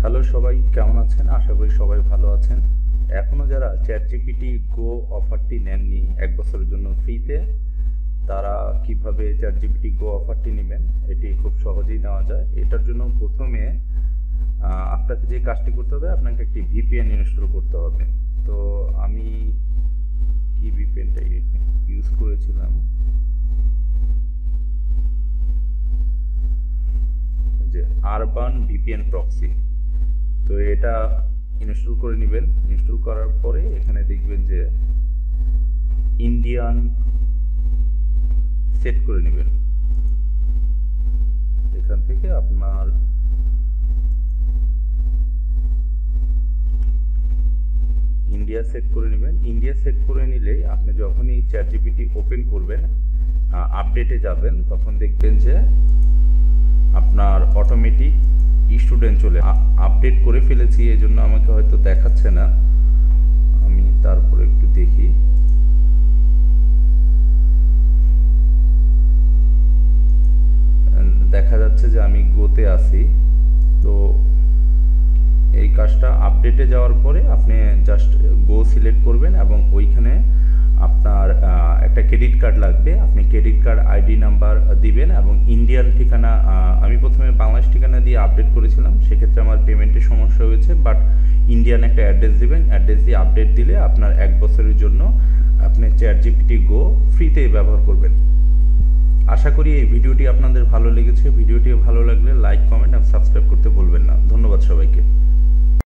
Hello সবাই, কেমন আছেন? আশা করি সবাই ভালো আছেন। এখনও যারা চ্যাটজিপিটি গো অফারটি নেননি 1 বছরের জন্য ফ্রিতে, তারা কিভাবে চ্যাটজিপিটি গো অফারটি নেবেন এটি খুব সহজেই নেওয়া যায়। এটার জন্য প্রথমে আপনাকে যে কাজটি করতে হবে, আপনাকে একটি ভিপিএন ইনস্টল করতে হবে। তো আমি কি ভিপিএনটা ইউজ করেছিলাম, যে আরবান ভিপিএন প্রক্সি। তো এটা ইনস্টল করে নেবেন। ইনস্টল করার পরে এখানে দেখবেন যে ইন্ডিয়ান সেট করে নেবেন। এখান থেকে আপনার ইন্ডিয়া সেট করে নেবেন। ইন্ডিয়া সেট করে নিলেই আপনি যখনই চ্যাটজিপিটি ওপেন করবেন, আপডেটে যাবেন, তখন দেখবেন যে আপনার অটোমেটিক স্টুডেন্ট চলে আপডেট করে ফেলেছি, এই জন্য আমাকে হয়তো দেখাচ্ছে না। আমি তারপরে একটু দেখি। দেখা যাচ্ছে যে আমি গোতে আছি। তো এই কাজটা আপডেটে যাওয়ার পরে আপনি জাস্ট গো সিলেক্ট করবেন এবং ওইখানে আপনার একটা ক্রেডিট কার্ড লাগবে। আপনি ক্রেডিট কার্ড আইডি নাম্বার দিবেন এবং ইন্ডিয়ান ঠিকানা। আমি প্রথমে বাংলাদেশ ঠিকানা দিয়ে আপডেট করেছিলাম, সেক্ষেত্রে আমার পেমেন্টের সমস্যা হয়েছে, বাট ইন্ডিয়ান একটা অ্যাড্রেস দিবেন। অ্যাড্রেস দিয়ে আপডেট দিলে আপনার 1 বছরের জন্য আপনি চ্যাটজিপিটি গো ফ্রিতে ব্যবহার করবেন। আশা করি এই ভিডিওটি আপনাদের ভালো লেগেছে। ভিডিওটি ভালো লাগলে লাইক, কমেন্ট এবং সাবস্ক্রাইব করতে ভুলবেন না। ধন্যবাদ সবাইকে।